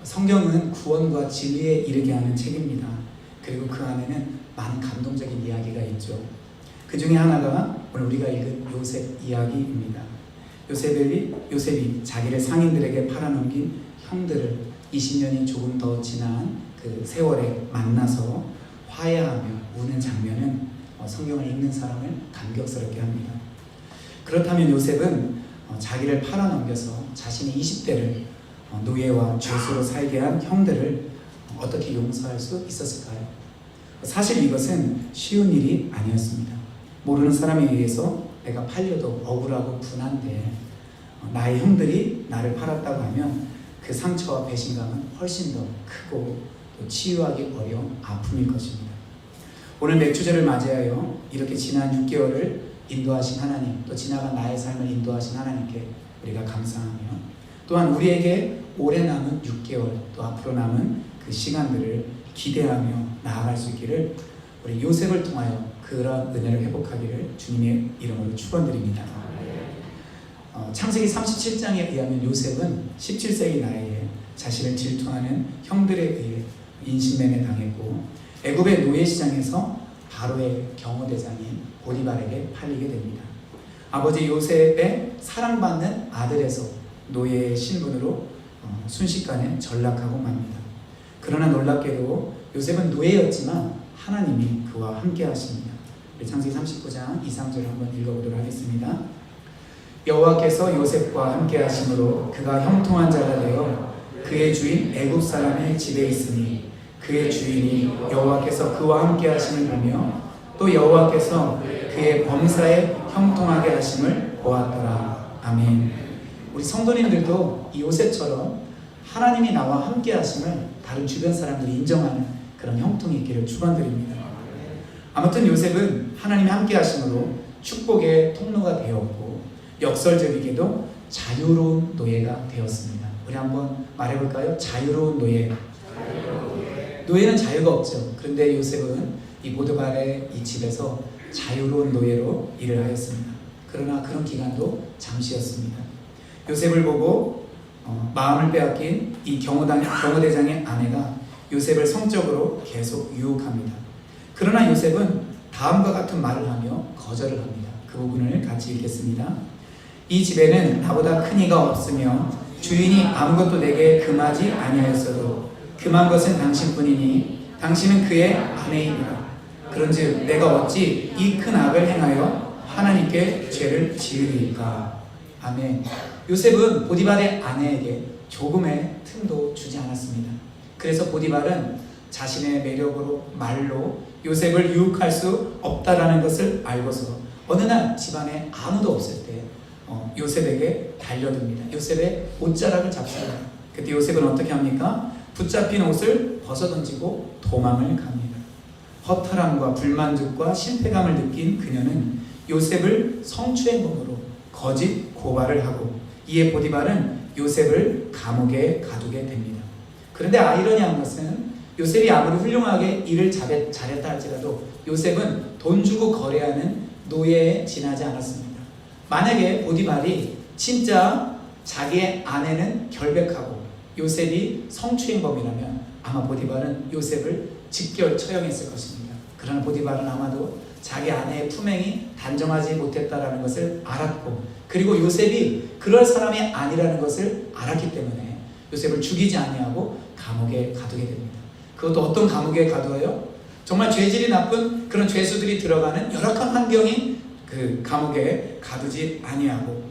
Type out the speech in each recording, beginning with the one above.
성경은 구원과 진리에 이르게 하는 책입니다. 그리고 그 안에는 많은 감동적인 이야기가 있죠. 그 중에 하나가 오늘 우리가 읽은 요셉 이야기입니다. 요셉이 자기를 상인들에게 팔아넘긴 형들을 20년이 조금 더 지난 그 세월에 만나서 화해하며 우는 장면은 성경을 읽는 사람을 감격스럽게 합니다. 그렇다면 요셉은 자기를 팔아넘겨서 자신의 20대를 노예와 죄수로 살게 한 형들을 어떻게 용서할 수 있었을까요? 사실 이것은 쉬운 일이 아니었습니다. 모르는 사람에 의해서 내가 팔려도 억울하고 분한데 나의 형들이 나를 팔았다고 하면 그 상처와 배신감은 훨씬 더 크고 또 치유하기 어려운 아픔일 것입니다. 오늘 맥주절을 맞이하여 이렇게 지난 6개월을 인도하신 하나님, 또 지나간 나의 삶을 인도하신 하나님께 우리가 감사하며, 또한 우리에게 오래 남은 6개월, 또 앞으로 남은 그 시간들을 기대하며 나아갈 수 있기를 우리 요셉을 통하여 그런 은혜를 회복하기를 주님의 이름으로 축원드립니다. 창세기 37장에 의하면 요셉은 17세기 나이에 자신을 질투하는 형들에 의해 인신매매 당했고 애굽의 노예시장에서 바로의 경호대장인 보디발에게 팔리게 됩니다. 아버지 요셉의 사랑받는 아들에서 노예의 신분으로 순식간에 전락하고 맙니다. 그러나 놀랍게도 요셉은 노예였지만 하나님이 그와 함께 하십니다. 창세기 39장 2, 3절을 한번 읽어보도록 하겠습니다. 여호와께서 요셉과 함께 하심으로 그가 형통한 자가 되어 그의 주인 애굽 사람의 집에 있으니 그의 주인이 여호와께서 그와 함께 하심을 보며 또 여호와께서 그의 범사에 형통하게 하심을 보았더라. 아멘. 우리 성도님들도 이 요셉처럼 하나님이 나와 함께 하심을 다른 주변 사람들이 인정하는 그런 형통이 있기를 축원드립니다. 아무튼 요셉은 하나님이 함께 하심으로 축복의 통로가 되었고 역설적이게도 자유로운 노예가 되었습니다. 우리 한번 말해볼까요? 자유로운 노예. 노예는 자유가 없죠. 그런데 요셉은 이 보디발의 이 집에서 자유로운 노예로 일을 하였습니다. 그러나 그런 기간도 잠시였습니다. 요셉을 보고 마음을 빼앗긴 이 경호대장의 아내가 요셉을 성적으로 계속 유혹합니다. 그러나 요셉은 다음과 같은 말을 하며 거절을 합니다. 그 부분을 같이 읽겠습니다. 이 집에는 나보다 큰 이가 없으며 주인이 아무것도 내게 금하지 아니하였어도 금한 것은 당신뿐이니 당신은 그의 아내입니다. 그런즉 내가 어찌 이 큰 악을 행하여 하나님께 죄를 지으리까. 아멘. 요셉은 보디발의 아내에게 조금의 틈도 주지 않았습니다. 그래서 보디발은 자신의 매력으로 말로 요셉을 유혹할 수 없다라는 것을 알고서 어느 날 집안에 아무도 없을 때 요셉에게 달려듭니다. 요셉의 옷자락을 잡습니다. 그때 요셉은 어떻게 합니까? 붙잡힌 옷을 벗어던지고 도망을 갑니다. 허탈함과 불만족과 실패감을 느낀 그녀는 요셉을 성추행범으로 거짓 고발을 하고 이에 보디발은 요셉을 감옥에 가두게 됩니다. 그런데 아이러니한 것은 요셉이 아무리 훌륭하게 일을 잘했다 할지라도 요셉은 돈 주고 거래하는 노예에 지나지 않았습니다. 만약에 보디발이 진짜 자기의 아내는 결백하고 요셉이 성추행범이라면 아마 보디발은 요셉을 직결 처형했을 것입니다. 그러나 보디발은 아마도 자기 아내의 품행이 단정하지 못했다라는 것을 알았고 그리고 요셉이 그럴 사람이 아니라는 것을 알았기 때문에 요셉을 죽이지 아니하고 감옥에 가두게 됩니다. 그것도 어떤 감옥에 가두어요? 정말 죄질이 나쁜 그런 죄수들이 들어가는 열악한 환경인 그 감옥에 가두지 아니하고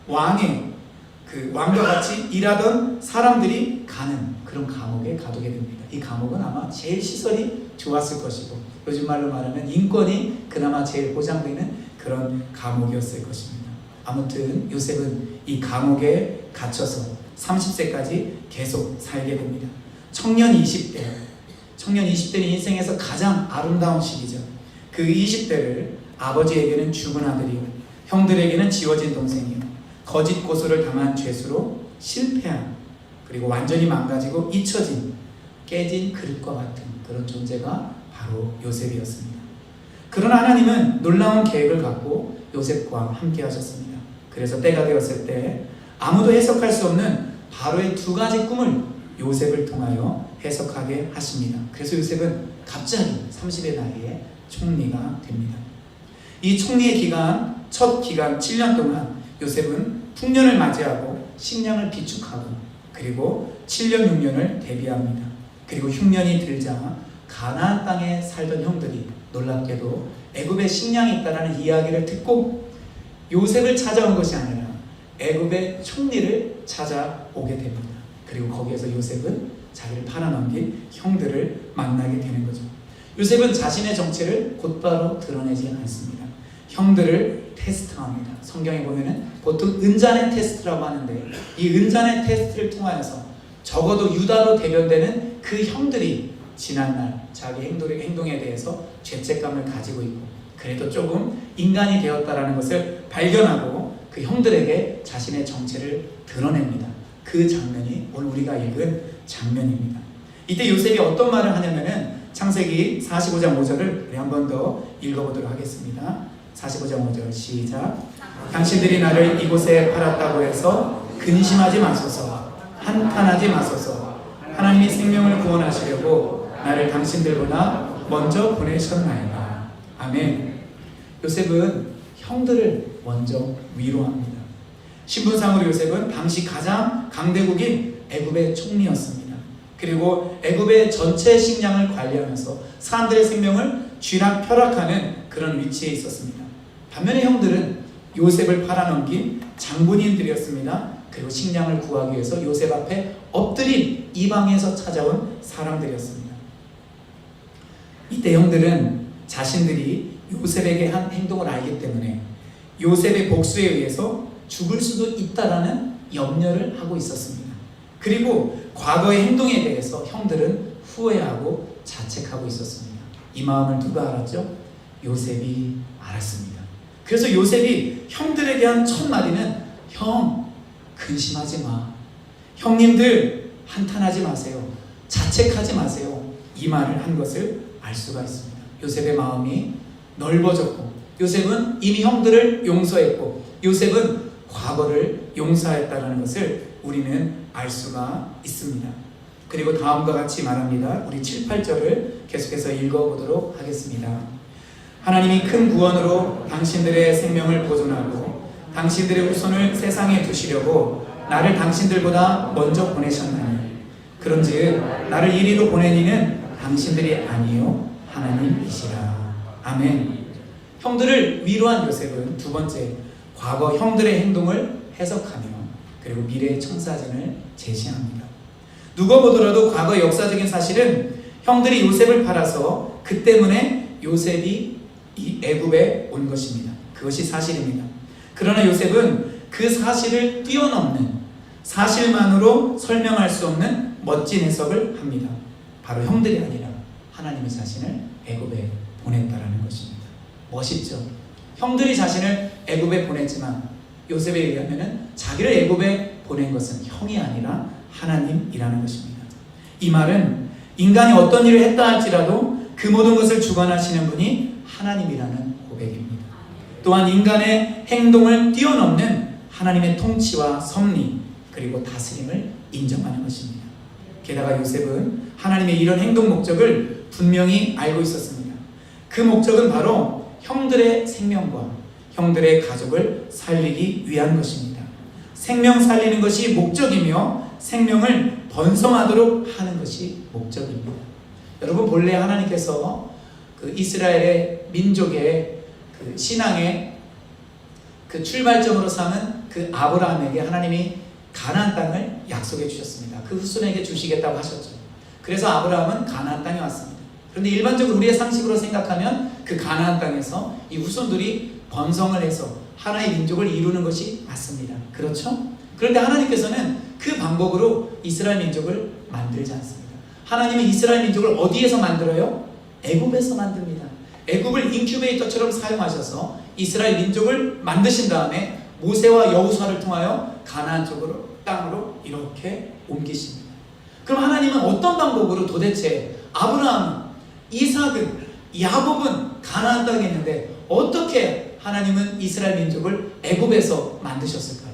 왕과 같이 일하던 사람들이 가는 그런 감옥에 가두게 됩니다. 이 감옥은 아마 제일 시설이 좋았을 것이고 요즘 말로 말하면 인권이 그나마 제일 보장되는 그런 감옥이었을 것입니다. 아무튼 요셉은 이 감옥에 갇혀서 30세까지 계속 살게 됩니다. 청년 20대는 인생에서 가장 아름다운 시기죠. 그 20대를 아버지에게는 죽은 아들이요 형들에게는 지워진 동생이요 거짓 고소를 당한 죄수로 실패한 그리고 완전히 망가지고 잊혀진 깨진 그릇과 같은 그런 존재가 바로 요셉이었습니다. 그러나 하나님은 놀라운 계획을 갖고 요셉과 함께 하셨습니다. 그래서 때가 되었을 때 아무도 해석할 수 없는 바로의 두 가지 꿈을 요셉을 통하여 해석하게 하십니다. 그래서 요셉은 갑자기 30의 나이에 총리가 됩니다. 이 총리의 기간, 첫 기간 7년 동안 요셉은 풍년을 맞이하고 식량을 비축하고 그리고 7년 6년을 대비합니다. 그리고 흉년이 들자 가나안 땅에 살던 형들이 놀랍게도 애굽에 식량이 있다는 이야기를 듣고 요셉을 찾아온 것이 아니라 애굽의 총리를 찾아오게 됩니다. 그리고 거기에서 요셉은 자기를 팔아넘긴 형들을 만나게 되는 거죠. 요셉은 자신의 정체를 곧바로 드러내지 않습니다. 형들을 테스트합니다. 성경에 보면은 보통 은잔의 테스트라고 하는데 이 은잔의 테스트를 통하여서 적어도 유다로 대변되는 그 형들이 지난날 자기 행동에 대해서 죄책감을 가지고 있고 그래도 조금 인간이 되었다라는 것을 발견하고 그 형들에게 자신의 정체를 드러냅니다. 그 장면이 오늘 우리가 읽은 장면입니다. 이때 요셉이 어떤 말을 하냐면은 창세기 45장 5절을 우리 한 번 더 읽어보도록 하겠습니다. 45장 5절 시작. 당신들이 나를 이곳에 팔았다고 해서 근심하지 마소서, 한탄하지 마소서. 하나님이 생명을 구원하시려고 나를 당신들보다 먼저 보내셨나이다. 아멘. 요셉은 형들을 먼저 위로합니다. 신분상으로 요셉은 당시 가장 강대국인 애굽의 총리였습니다. 그리고 애굽의 전체 식량을 관리하면서 사람들의 생명을 쥐락펴락하는 그런 위치에 있었습니다. 반면에 형들은 요셉을 팔아넘긴 장본인들이었습니다. 그리고 식량을 구하기 위해서 요셉 앞에 엎드린 이방에서 찾아온 사람들이었습니다. 이때 형들은 자신들이 요셉에게 한 행동을 알기 때문에 요셉의 복수에 의해서 죽을 수도 있다라는 염려를 하고 있었습니다. 그리고 과거의 행동에 대해서 형들은 후회하고 자책하고 있었습니다. 이 마음을 누가 알았죠? 요셉이 알았습니다. 그래서 요셉이 형들에게 한 첫 마디는 형, 근심하지 마. 형님들 한탄하지 마세요. 자책하지 마세요. 이 말을 한 것을 알 수가 있습니다. 요셉의 마음이 넓어졌고 요셉은 이미 형들을 용서했고 요셉은 과거를 용서했다는 것을 우리는 알 수가 있습니다. 그리고 다음과 같이 말합니다. 우리 7, 8절을 계속해서 읽어보도록 하겠습니다. 하나님이 큰 구원으로 당신들의 생명을 보존하고 당신들의 후손을 세상에 두시려고 나를 당신들보다 먼저 보내셨나니 그런즉 나를 이리로 보낸 이는 당신들이 아니요 하나님이시라. 아멘. 형들을 위로한 요셉은 두 번째, 과거 형들의 행동을 해석하며 그리고 미래의 청사진을 제시합니다. 누가 보더라도 과거 역사적인 사실은 형들이 요셉을 팔아서 그 때문에 요셉이 이 애굽에 온 것입니다. 그것이 사실입니다. 그러나 요셉은 그 사실을 뛰어넘는 사실만으로 설명할 수 없는 멋진 해석을 합니다. 바로 형들이 아니라 하나님이 자신을 애굽에 보냈다라는 것입니다. 멋있죠? 형들이 자신을 애굽에 보냈지만 요셉에 의하면 자기를 애굽에 보낸 것은 형이 아니라 하나님이라는 것입니다. 이 말은 인간이 어떤 일을 했다 할지라도 그 모든 것을 주관하시는 분이 하나님이라는 고백입니다. 또한 인간의 행동을 뛰어넘는 하나님의 통치와 섭리 그리고 다스림을 인정하는 것입니다. 게다가 요셉은 하나님의 이런 행동 목적을 분명히 알고 있었습니다. 그 목적은 바로 형들의 생명과 형들의 가족을 살리기 위한 것입니다. 생명 살리는 것이 목적이며 생명을 번성하도록 하는 것이 목적입니다. 여러분, 본래 하나님께서 그 이스라엘의 민족의 그 신앙의 그 출발점으로 삼은 그 아브라함에게 하나님이 가나안 땅을 약속해 주셨습니다. 그 후손에게 주시겠다고 하셨죠. 그래서 아브라함은 가나안 땅에 왔습니다. 그런데 일반적으로 우리의 상식으로 생각하면 그 가나안 땅에서 이 후손들이 번성을 해서 하나의 민족을 이루는 것이 맞습니다. 그렇죠? 그런데 하나님께서는 그 방법으로 이스라엘 민족을 만들지 않습니다. 하나님은 이스라엘 민족을 어디에서 만들어요? 애굽에서 만듭니다. 애굽을 인큐베이터처럼 사용하셔서 이스라엘 민족을 만드신 다음에 모세와 여호수아를 통하여 가나안 쪽으로 땅으로 이렇게 옮기십니다. 그럼 하나님은 어떤 방법으로 도대체 아브라함은, 이삭은, 야곱은 가나안 땅에 있는데 어떻게 하나님은 이스라엘 민족을 애굽에서 만드셨을까요?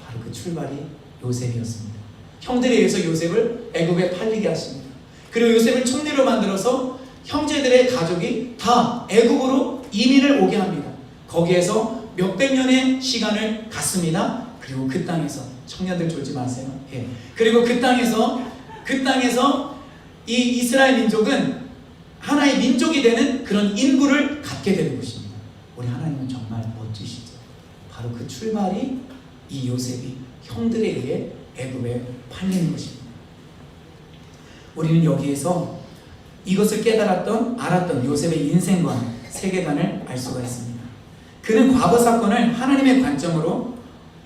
바로 그 출발이 요셉이었습니다. 형들에 의해서 요셉을 애굽에 팔리게 하십니다. 그리고 요셉을 총리로 만들어서 형제들의 가족이 다 애굽으로 이민을 오게 합니다. 거기에서 몇백 년의 시간을 갖습니다. 그리고 그 땅에서 청년들 졸지 마세요. 예. 그리고 그 땅에서 이 이스라엘 민족은 하나의 민족이 되는 그런 인구를 갖게 되는 것입니다. 우리 하나님은 정말 멋지시죠. 바로 그 출발이 이 요셉이 형들에 의해 애굽에 팔리는 것입니다. 우리는 여기에서 이것을 알았던 요셉의 인생과 세계관을 알 수가 있습니다. 그는 과거 사건을 하나님의 관점으로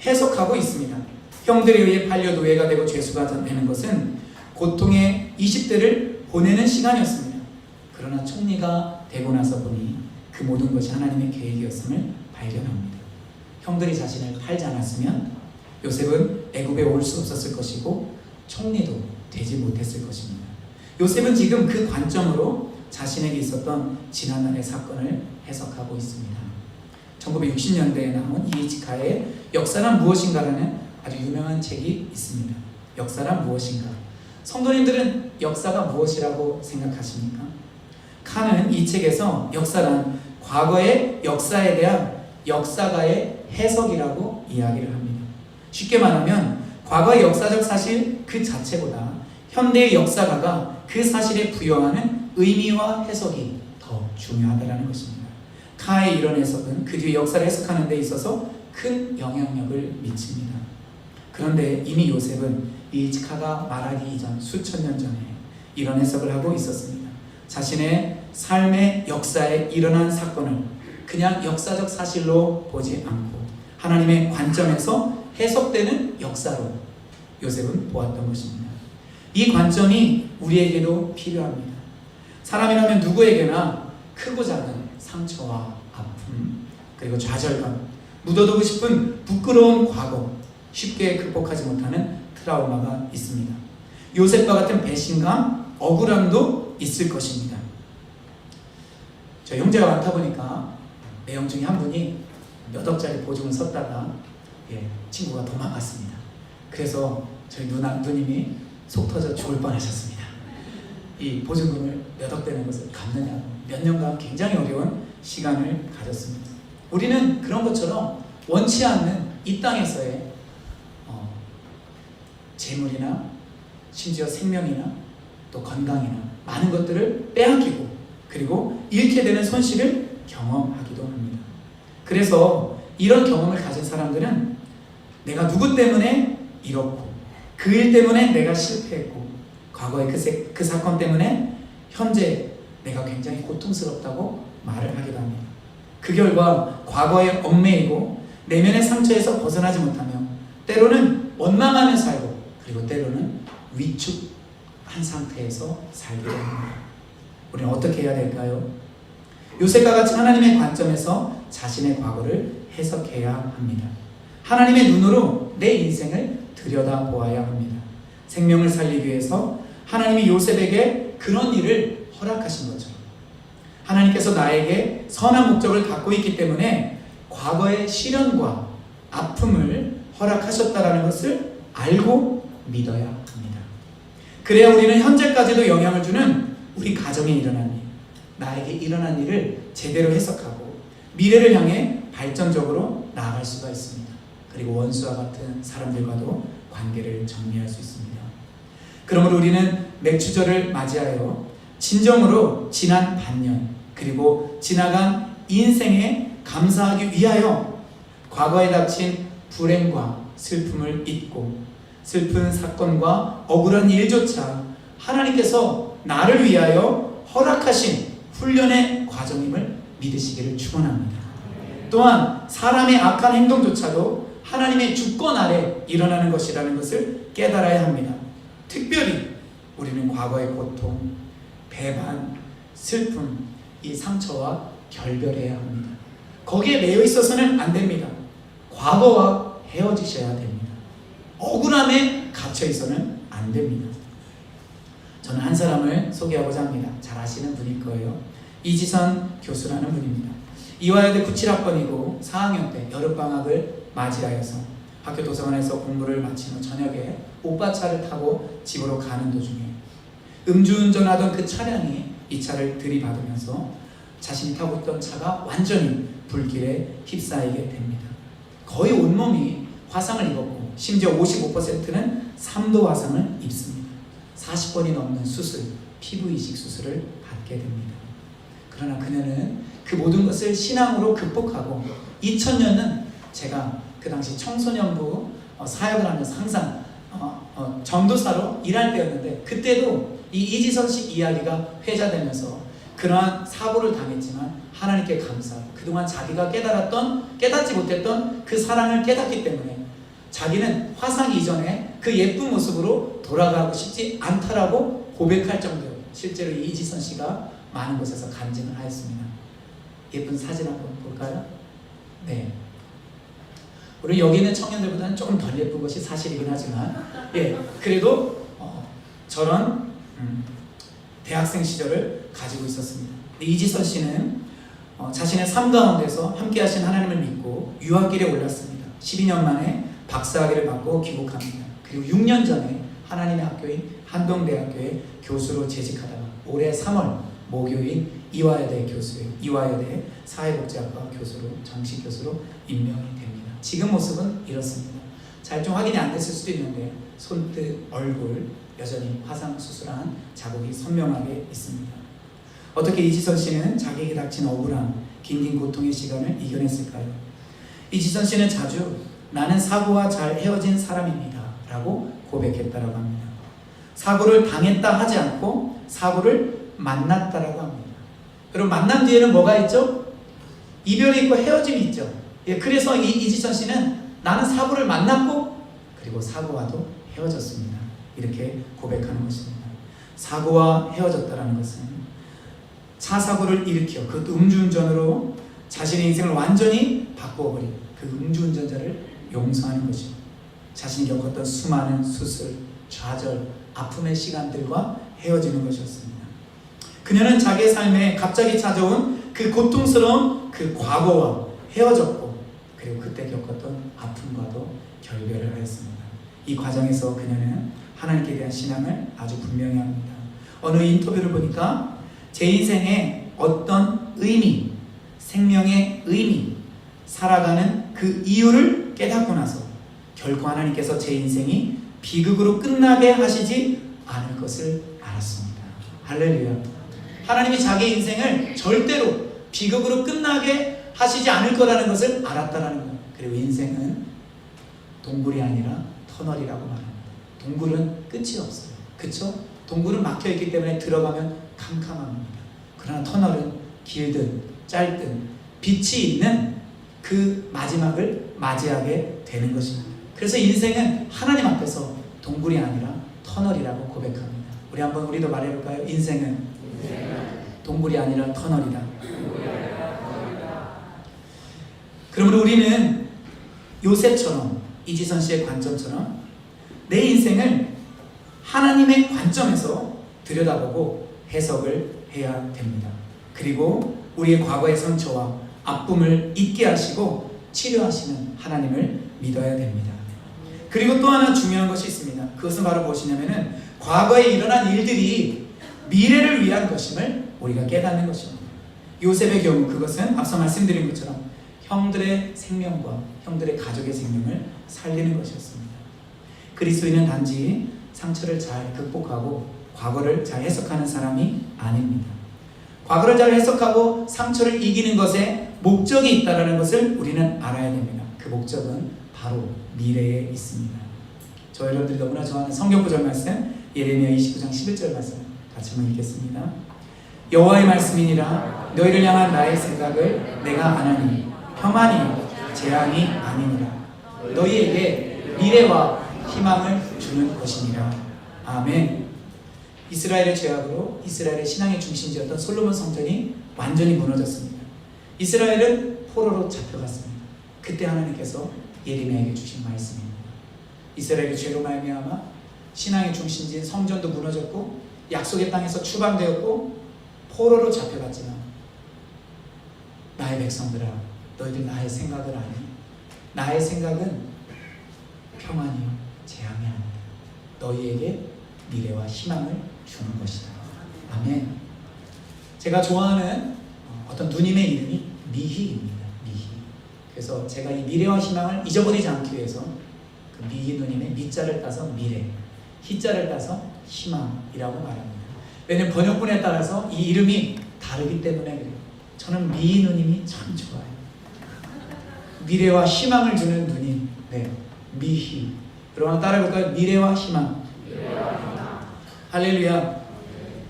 해석하고 있습니다. 형들에 의해 팔려 노예가 되고 죄수가 되는 것은 고통의 20대를 보내는 시간이었습니다. 그러나 총리가 되고 나서 보니 그 모든 것이 하나님의 계획이었음을 발견합니다. 형들이 자신을 팔지 않았으면 요셉은 애굽에 올 수 없었을 것이고 총리도 되지 못했을 것입니다. 요셉은 지금 그 관점으로 자신에게 있었던 지난날의 사건을 해석하고 있습니다. 1960년대에 나온 이에치카의 역사란 무엇인가라는 아주 유명한 책이 있습니다. 역사란 무엇인가? 성도님들은 역사가 무엇이라고 생각하십니까? 칸은 이 책에서 역사란 과거의 역사에 대한 역사가의 해석이라고 이야기를 합니다. 쉽게 말하면 과거의 역사적 사실 그 자체보다 현대의 역사가가 그 사실에 부여하는 의미와 해석이 더 중요하다는 것입니다. 카의 이런 해석은 그 뒤에 역사를 해석하는 데 있어서 큰 영향력을 미칩니다. 그런데 이미 요셉은 이에치카가 말하기 이전 수천 년 전에 이런 해석을 하고 있었습니다. 자신의 삶의 역사에 일어난 사건을 그냥 역사적 사실로 보지 않고 하나님의 관점에서 해석되는 역사로 요셉은 보았던 것입니다. 이 관점이 우리에게도 필요합니다. 사람이라면 누구에게나 크고 작은 상처와 아픔, 그리고 좌절감, 묻어두고 싶은 부끄러운 과거, 쉽게 극복하지 못하는 트라우마가 있습니다. 요셉과 같은 배신감, 억울함도 있을 것입니다. 저 형제가 많다 보니까 매형 중에 한 분이 몇 억짜리 보증을 섰다가 친구가 도망갔습니다. 그래서 저희 누님이 속 터져 죽을 뻔하셨습니다. 이 보증금을 몇 억 되는 것을 갚느냐고 몇 년간 굉장히 어려운 시간을 가졌습니다. 우리는 그런 것처럼 원치 않는 이 땅에서의 재물이나 심지어 생명이나 또 건강이나 많은 것들을 빼앗기고 그리고 잃게 되는 손실을 경험하기도 합니다. 그래서 이런 경험을 가진 사람들은 내가 누구 때문에 잃었고 그 일 때문에 내가 실패했고 과거의 그 사건 때문에 현재 내가 굉장히 고통스럽다고 말을 하기도 합니다. 그 결과 과거에 얽매이고 내면의 상처에서 벗어나지 못하며 때로는 원망하며 살고 그리고 때로는 위축한 상태에서 살기도 합니다. 우리는 어떻게 해야 될까요? 요셉과 같이 하나님의 관점에서 자신의 과거를 해석해야 합니다. 하나님의 눈으로 내 인생을 들여다보아야 합니다. 생명을 살리기 위해서 하나님이 요셉에게 그런 일을 허락하신 것처럼 하나님께서 나에게 선한 목적을 갖고 있기 때문에 과거의 시련과 아픔을 허락하셨다라는 것을 알고 믿어야 합니다. 그래야 우리는 현재까지도 영향을 주는 우리 가정에 일어난 일, 나에게 일어난 일을 제대로 해석하고 미래를 향해 발전적으로 나아갈 수가 있습니다. 그리고 원수와 같은 사람들과도 관계를 정리할 수 있습니다. 그러므로 우리는 맥주절을 맞이하여 진정으로 지난 반년 그리고 지나간 인생에 감사하기 위하여 과거에 닥친 불행과 슬픔을 잊고 슬픈 사건과 억울한 일조차 하나님께서 나를 위하여 허락하신 훈련의 과정임을 믿으시기를 축원합니다. 또한 사람의 악한 행동조차도 하나님의 주권 아래 일어나는 것이라는 것을 깨달아야 합니다. 특별히 우리는 과거의 고통, 배반, 슬픔, 이 상처와 결별해야 합니다. 거기에 매여 있어서는 안 됩니다. 과거와 헤어지셔야 됩니다. 억울함에 갇혀 있어서는 안 됩니다. 저는 한 사람을 소개하고자 합니다. 잘 아시는 분일 거예요. 이지선 교수라는 분입니다. 이화여대 97학번이고 4학년 때 여름방학을 맞이하여서 학교 도서관에서 공부를 마친 후 저녁에 오빠 차를 타고 집으로 가는 도중에 음주운전하던 그 차량이 이 차를 들이받으면서 자신이 타고 있던 차가 완전히 불길에 휩싸이게 됩니다. 거의 온몸이 화상을 입었고 심지어 55%는 3도 화상을 입습니다. 40번이 넘는 수술, 피부 이식 수술을 받게 됩니다. 그러나 그녀는 그 모든 것을 신앙으로 극복하고 2000년은 제가 그 당시 청소년부 사역을 하면서 항상 전도사로 일할 때였는데 그때도 이 이지선 씨 이야기가 회자되면서 그러한 사고를 당했지만 하나님께 감사하고 그동안 자기가 깨닫지 못했던 그 사랑을 깨닫기 때문에 자기는 화상 이전에 그 예쁜 모습으로 돌아가고 싶지 않다라고 고백할 정도로 실제로 이지선 씨가 많은 곳에서 간증을 하였습니다. 예쁜 사진 한번 볼까요? 네. 우리 여기 있는 청년들보다는 조금 덜 예쁜 것이 사실이긴 하지만 그래도 저런 대학생 시절을 가지고 있었습니다. 이지선 씨는 자신의 삶 가운데서 함께 하신 하나님을 믿고 유학길에 올랐습니다. 12년 만에 박사학위를 받고 귀국합니다. 그리고 6년 전에 하나님의 학교인 한동대학교에 교수로 재직하다가 올해 3월 모교인 이화여대 사회복지학과 교수로 정식 교수로 임명이 됩니다. 지금 모습은 이렇습니다. 잘 좀 확인이 안 됐을 수도 있는데 손끝, 얼굴 여전히 화상 수술한 자국이 선명하게 있습니다. 어떻게 이지선 씨는 자기에게 닥친 억울함, 긴긴 고통의 시간을 이겨냈을까요? 이지선 씨는 자주 나는 사고와 잘 헤어진 사람입니다 라고 고백했다라고 합니다. 사고를 당했다 하지 않고 사고를 만났다라고 합니다. 그리고 만난 뒤에는 뭐가 있죠? 이별이 있고 헤어짐이 있죠. 그래서 이지선 씨는 나는 사고를 만났고 그리고 사고와도 헤어졌습니다. 이렇게 고백하는 것입니다. 사고와 헤어졌다라는 것은 차 사고를 일으켜 그 음주운전으로 자신의 인생을 완전히 바꿔버린 그 음주운전자를 용서하는 것이고 자신이 겪었던 수많은 수술, 좌절, 아픔의 시간들과 헤어지는 것이었습니다. 그녀는 자기의 삶에 갑자기 찾아온 그 고통스러운 그 과거와 헤어졌고 그리고 그때 겪었던 아픔과도 결별을 하였습니다. 이 과정에서 그녀는 하나님께 대한 신앙을 아주 분명히 합니다. 어느 인터뷰를 보니까 제 인생에 어떤 의미, 생명의 의미, 살아가는 그 이유를 깨닫고 나서 결코 하나님께서 제 인생이 비극으로 끝나게 하시지 않을 것을 알았습니다. 할렐루야. 하나님이 자기 인생을 절대로 비극으로 끝나게 하시지 않을 거라는 것을 알았다라는 거예요. 그리고 인생은 동굴이 아니라 터널이라고 말합니다. 동굴은 끝이 없어요. 그쵸? 동굴은 막혀있기 때문에 들어가면 캄캄합니다. 그러나 터널은 길든 짧든 빛이 있는 그 마지막을 맞이하게 되는 것입니다. 그래서 인생은 하나님 앞에서 동굴이 아니라 터널이라고 고백합니다. 우리도 말해볼까요? 인생은 동굴이 아니라 터널이다. 그러므로 우리는 요셉처럼 이지선 씨의 관점처럼 내 인생을 하나님의 관점에서 들여다보고 해석을 해야 됩니다. 그리고 우리의 과거의 상처와 아픔을 잊게 하시고 치료하시는 하나님을 믿어야 됩니다. 그리고 또 하나 중요한 것이 있습니다. 그것은 바로 무엇이냐면은 과거에 일어난 일들이 미래를 위한 것임을 우리가 깨닫는 것입니다. 요셉의 경우 그것은 앞서 말씀드린 것처럼 형들의 생명과 형들의 가족의 생명을 살리는 것이었습니다. 그리스도인은 단지 상처를 잘 극복하고 과거를 잘 해석하는 사람이 아닙니다. 과거를 잘 해석하고 상처를 이기는 것에 목적이 있다는 것을 우리는 알아야 됩니다. 그 목적은 바로 미래에 있습니다. 저 여러분들이 너무나 좋아하는 성경 구절 말씀 예레미야 29장 11절 말씀 같이 한번 읽겠습니다. 여호와의 말씀이니라 너희를 향한 나의 생각을 내가 아나니 평안이 재앙이 아니니라 너희에게 미래와 희망을 주는 것이니라. 아멘. 이스라엘의 죄악으로 이스라엘의 신앙의 중심지였던 솔로몬 성전이 완전히 무너졌습니다. 이스라엘은 포로로 잡혀갔습니다. 그때 하나님께서 예레미야에게 주신 말씀입니다. 이스라엘의 죄로 말미암아 신앙의 중심지인 성전도 무너졌고 약속의 땅에서 추방되었고 포로로 잡혀갔지만 나의 백성들아 너희들 나의 생각을 아니? 나의 생각은 평안이요 재앙이 아니다. 너희에게 미래와 희망을 주는 것이다. 아멘. 제가 좋아하는 어떤 누님의 이름이 미희입니다. 미희. 그래서 제가 이 미래와 희망을 잊어버리지 않기 위해서 그 미희 누님의 미자를 따서 미래, 희자를 따서 희망이라고 말합니다. 왜냐하면 번역본에 따라서 이 이름이 다르기 때문에 그래요. 저는 미희 누님이 참 좋아요. 미래와 희망을 주는 누님. 네, 미희. 여러분 따라해볼까요? 미래와 희망. 할렐루야.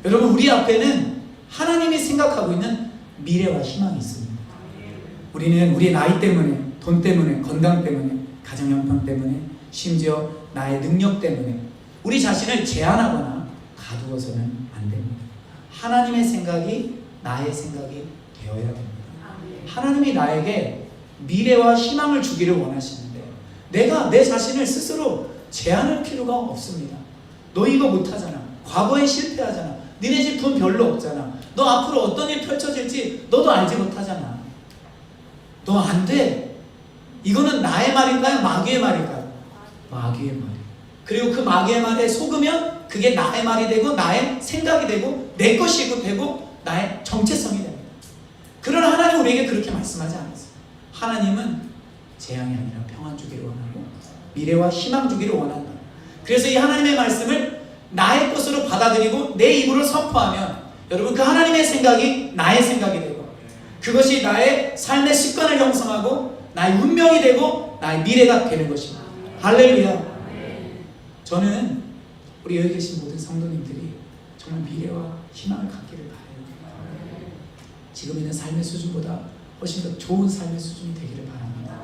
여러분 우리 앞에는 하나님이 생각하고 있는 미래와 희망이 있습니다. 우리는 우리 나이 때문에, 돈 때문에, 건강 때문에, 가정 형편 때문에, 심지어 나의 능력 때문에 우리 자신을 제한하거나 가두어서는 안 됩니다. 하나님의 생각이 나의 생각이 되어야 됩니다. 하나님이 나에게 미래와 희망을 주기를 원하시는데 내가 내 자신을 스스로 제한할 필요가 없습니다. 너 이거 못하잖아. 과거에 실패하잖아. 니네 집 돈 별로 없잖아. 너 앞으로 어떤 일 펼쳐질지 너도 알지 못하잖아. 너 안 돼. 이거는 나의 말인가요? 마귀의 말일까요? 마귀의 말. 그리고 그 마귀의 말에 속으면 그게 나의 말이 되고 나의 생각이 되고 내 것이 되고 나의 정체성이 됩니다. 그러나 하나님 우리에게 그렇게 말씀하지 않았어요. 하나님은 재앙이 아니라 평안 주기를 원하고 미래와 희망 주기를 원한다. 그래서 이 하나님의 말씀을 나의 것으로 받아들이고 내 입으로 선포하면 여러분 그 하나님의 생각이 나의 생각이 되고 그것이 나의 삶의 습관을 형성하고 나의 운명이 되고 나의 미래가 되는 것입니다. 할렐루야. 저는 우리 여기 계신 모든 성도님들이 정말 미래와 희망을 갖기를 바라요. 지금 있는 삶의 수준보다 훨씬 더 좋은 삶의 수준이 되기를 바랍니다.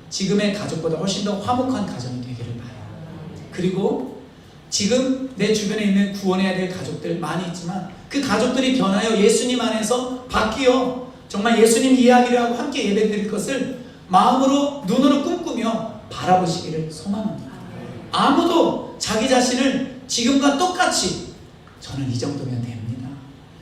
지금의 가족보다 훨씬 더 화목한 가정이 되기를 바라요. 그리고 지금 내 주변에 있는 구원해야 될 가족들 많이 있지만 그 가족들이 변하여 예수님 안에서 바뀌어 정말 예수님 이야기를 하고 함께 예배드릴 것을 마음으로 눈으로 꿈꾸며 바라보시기를 소망합니다. 아무도 자기 자신을 지금과 똑같이 저는 이 정도면 됩니다.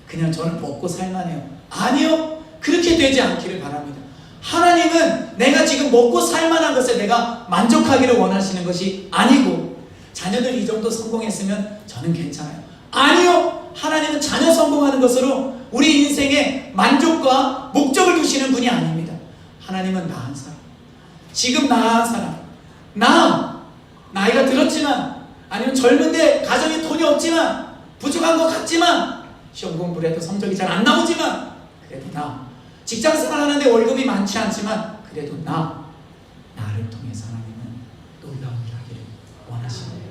그냥 저는 먹고 살만해요. 아니요. 그렇게 되지 않기를 바랍니다. 하나님은 내가 지금 먹고 살만한 것에 내가 만족하기를 원하시는 것이 아니고 자녀들 이 정도 성공했으면 저는 괜찮아요. 아니요. 하나님은 자녀 성공하는 것으로 우리 인생의 만족과 목적을 두시는 분이 아닙니다. 하나님은 나은 사람, 지금 나은 사람, 나이가 들었지만 아니면 젊은데 가정에 돈이 없지만 부족한 것 같지만 시험 공부를 해도 성적이 잘 안 나오지만 그래도 직장생활 하는데 월급이 많지 않지만 그래도 나를 통해서 하나님은 놀라운 일을 하기를 원하십니다.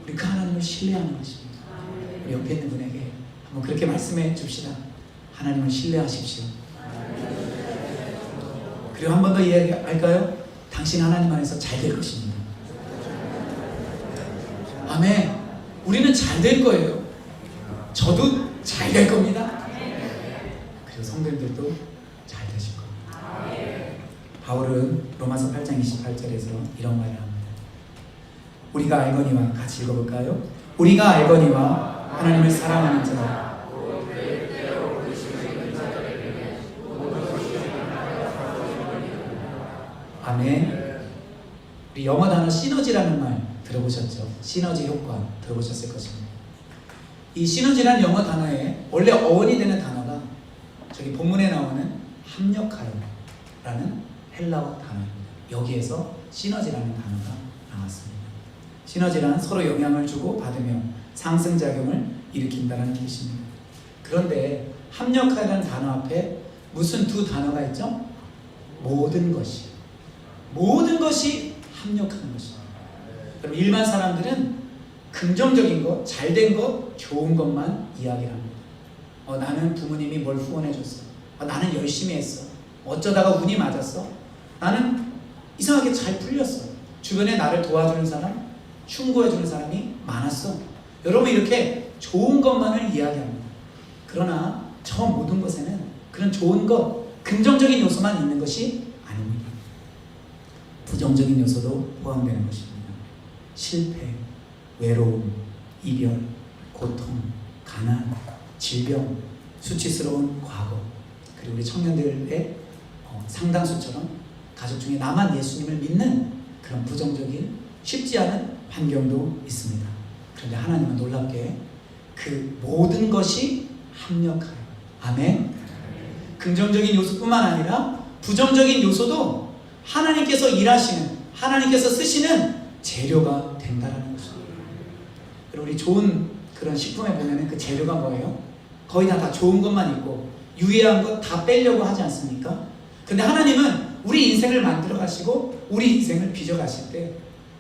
우리 그 하나님을 신뢰하는 것입니다. 우리 옆에 있는 분에게 한번 그렇게 말씀해 줍시다. 하나님을 신뢰하십시오. 그리고 한 번 더 이야기할까요? 당신 하나님 안에서 잘 될 것입니다. 아멘. 우리는 잘 될 거예요. 저도 잘 될 겁니다. 그리고 성도님들도 잘 되실 겁니다. 바울은 로마서 8장 28절에서 이런 말을 합니다. 우리가 알거니와 같이 읽어볼까요? 우리가 알거니와 하나님을 사랑하는 자 아멘. 우리 영어 단어 시너지라는 말 들어보셨죠? 시너지 효과 들어보셨을 것입니다. 이 시너지라는 영어 단어에 원래 어원이 되는 단어가 저기 본문에 나오는 합력하여라는 헬라어 단어입니다. 여기에서 시너지라는 단어가 나왔습니다. 시너지란 서로 영향을 주고 받으며 상승작용을 일으킨다는 뜻입니다. 그런데 합력하여라는 단어 앞에 무슨 두 단어가 있죠? 모든 것이 합력하는 것입니다. 그럼 일반 사람들은 긍정적인 것, 잘된 것, 좋은 것만 이야기를 합니다. 나는 부모님이 뭘 후원해줬어. 나는 열심히 했어. 어쩌다가 운이 맞았어. 나는 이상하게 잘 풀렸어. 주변에 나를 도와주는 사람, 충고해주는 사람이 많았어. 여러분 이렇게 좋은 것만을 이야기합니다. 그러나 저 모든 것에는 그런 좋은 것, 긍정적인 요소만 있는 것이 아닙니다. 부정적인 요소도 포함되는 것입니다. 실패, 외로움, 이별, 고통, 가난, 질병, 수치스러운 과거, 그리고 우리 청년들의 상당수처럼 가족 중에 나만 예수님을 믿는 그런 부정적인 쉽지 않은 환경도 있습니다. 그런데 하나님은 놀랍게 그 모든 것이 합력하여, 아멘. 긍정적인 요소뿐만 아니라 부정적인 요소도 하나님께서 일하시는, 하나님께서 쓰시는 재료가 된다라는 것입니다. 그리고 우리 좋은 그런 식품에 보면은 그 재료가 뭐예요? 거의 다 좋은 것만 있고 유해한 것 다 빼려고 하지 않습니까? 근데 하나님은 우리 인생을 만들어 가시고 우리 인생을 빚어 가실 때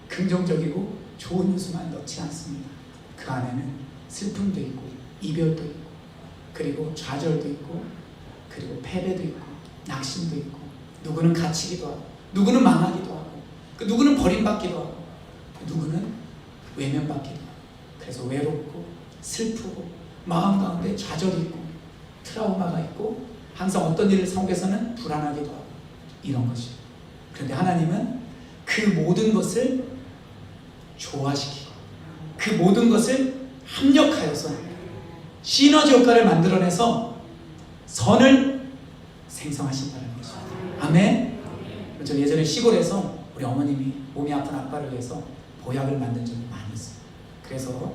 긍정적이고 좋은 요소만 넣지 않습니다. 그 안에는 슬픔도 있고 이별도 있고 그리고 좌절도 있고 그리고 패배도 있고 낙심도 있고 누구는 갇히기도 하고 누구는 망하기도 하고 누구는 버림받기도 하고 누구는 외면받기도 하고 그래서 외롭고 슬프고 마음 가운데 좌절이 있고 트라우마가 있고 항상 어떤 일을 속에서는 불안하기도 하고 이런 것이에요. 그런데 하나님은 그 모든 것을 조화시키고 그 모든 것을 합력하여서 시너지 효과를 만들어내서 선을 생성하신다는 것입니다. 아멘. 저 예전에 시골에서 우리 어머님이 몸이 아픈 아빠를 위해서 보약을 만든 적이 많이 있어요. 그래서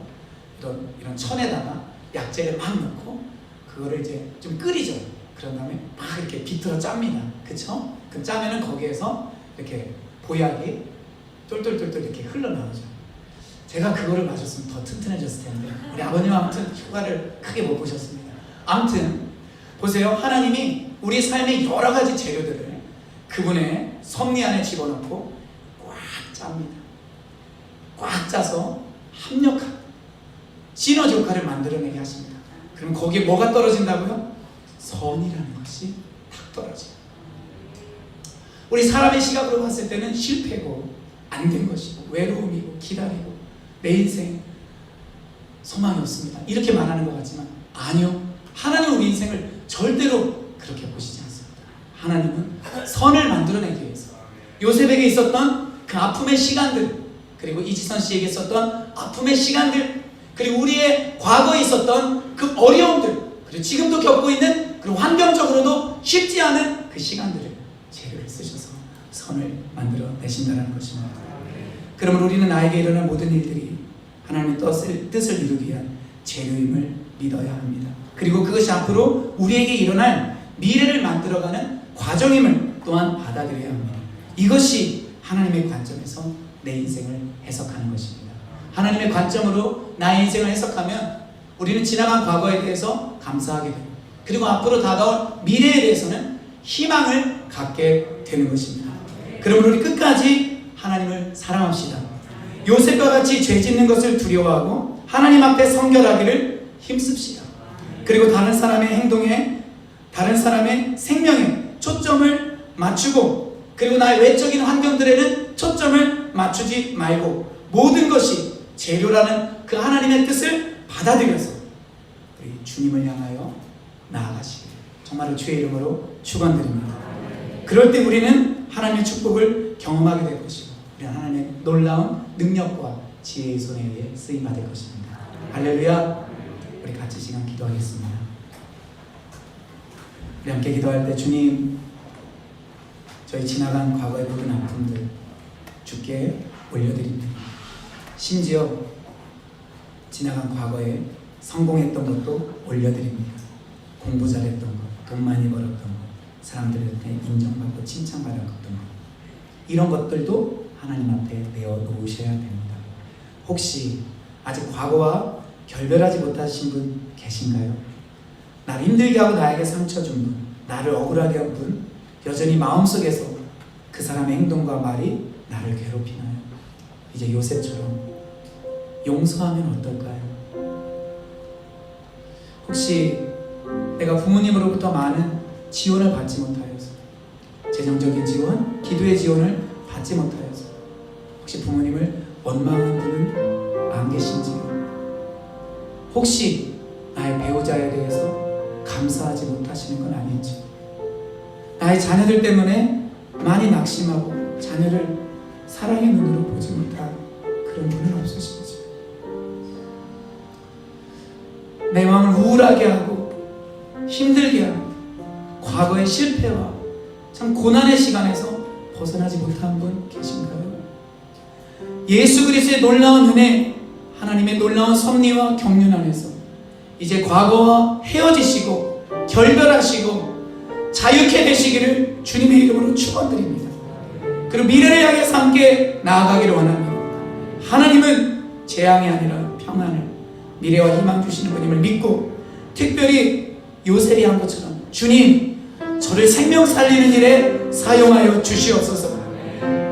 이런 천에다가 약재를 막 넣고 그거를 이제 좀 끓이죠. 그런 다음에 막 이렇게 비틀어 짭니다. 그쵸? 그 짜면은 거기에서 이렇게 보약이 똘똘똘똘 이렇게 흘러나오죠. 제가 그거를 마셨으면 더 튼튼해졌을 텐데 우리 아버님 아무튼 효과를 크게 못 보셨습니다. 아무튼 보세요. 하나님이 우리 삶의 여러 가지 재료들을 그분의 섭리 안에 집어넣고 꽉 짭니다. 꽉 짜서 합력한 시너지 효과를 만들어내게 하십니다. 그럼 거기에 뭐가 떨어진다고요? 선이라는 것이 탁 떨어져요. 우리 사람의 시각으로 봤을 때는 실패고 안 된 것이고 외로움이고 기다리고 내 인생 소망이 없습니다 이렇게 말하는 것 같지만 아니요. 하나님은 우리 인생을 절대로 그렇게 보시지 않습니다. 하나님은 선을 만들어내기 위해서 요셉에게 있었던 그 아픔의 시간들 그리고 이지선 씨에게 있었던 아픔의 시간들 그리고 우리의 과거에 있었던 그 어려움들 그리고 지금도 겪고 있는 그리고 환경적으로도 쉽지 않은 그 시간들을 재료를 쓰셔서 선을 만들어 내신다는 것입니다. 그러면 우리는 나에게 일어날 모든 일들이 하나님의 뜻을 이루기 위한 재료임을 믿어야 합니다. 그리고 그것이 앞으로 우리에게 일어날 미래를 만들어가는 과정임을 또한 받아들여야 합니다. 이것이 하나님의 관점에서 내 인생을 해석하는 것입니다. 하나님의 관점으로 나의 인생을 해석하면 우리는 지나간 과거에 대해서 감사하게 되고 그리고 앞으로 다가올 미래에 대해서는 희망을 갖게 되는 것입니다. 그러면 우리 끝까지 하나님을 사랑합시다. 요셉과 같이 죄 짓는 것을 두려워하고 하나님 앞에 성결하기를 힘씁시다. 그리고 다른 사람의 행동에 다른 사람의 생명에 초점을 맞추고 그리고 나의 외적인 환경들에는 초점을 맞추지 말고 모든 것이 재료라는 그 하나님의 뜻을 받아들여서 우리 주님을 향하여 나아가시길 정말로 주의 이름으로 축원드립니다. 그럴 때 우리는 하나님의 축복을 경험하게 될 것이고 우리는 하나님의 놀라운 능력과 지혜의 손에 의해 쓰임받을 것입니다. 할렐루야. 우리 같이 시간 기도하겠습니다. 우리 함께 기도할 때 주님 저희 지나간 과거의 모든 아픔들 주께 올려드립니다. 심지어 지나간 과거에 성공했던 것도 올려드립니다. 공부 잘했던 것, 돈 많이 벌었던 것, 사람들한테 인정받고 칭찬받았던 것 이런 것들도 하나님 앞에 내어놓으셔야 됩니다. 혹시 아직 과거와 결별하지 못하신 분 계신가요? 나를 힘들게 하고 나에게 상처 준 분, 나를 억울하게 한 분, 여전히 마음속에서 그 사람의 행동과 말이 나를 괴롭히나요? 이제 요셉처럼 용서하면 어떨까요? 혹시 내가 부모님으로부터 많은 지원을 받지 못하여서 재정적인 지원, 기도의 지원을 받지 못하여서 혹시 부모님을 원망한 분은 안 계신지요? 혹시 나의 배우자에 대해서 감사하지 못하시는 건 아닌지 나의 자녀들 때문에 많이 낙심하고 자녀를 사랑의 눈으로 보지 못한 그런 분은 없으신지 내 마음을 우울하게 하고 힘들게 하고 과거의 실패와 참 고난의 시간에서 벗어나지 못한 분 계신가요? 예수 그리스도의 놀라운 은혜, 하나님의 놀라운 섭리와 경륜 안에서 이제 과거와 헤어지시고 결별하시고 자유케 되시기를 주님의 이름으로 축원드립니다. 그리고 미래를 향해서 함께 나아가기를 원합니다. 하나님은 재앙이 아니라 평안을, 미래와 희망 주시는 분임을 믿고, 특별히 요셉이 한 것처럼 주님, 저를 생명 살리는 일에 사용하여 주시옵소서.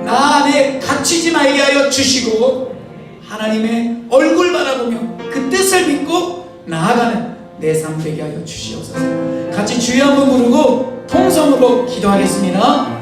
나 안에 갇히지 말게 하여 주시고, 하나님의 얼굴 바라보며 그 뜻을 믿고 나아가는 내 삶 되게 하여 주시옵소서. 같이 주여 한번 부르고 통성으로 기도하겠습니다.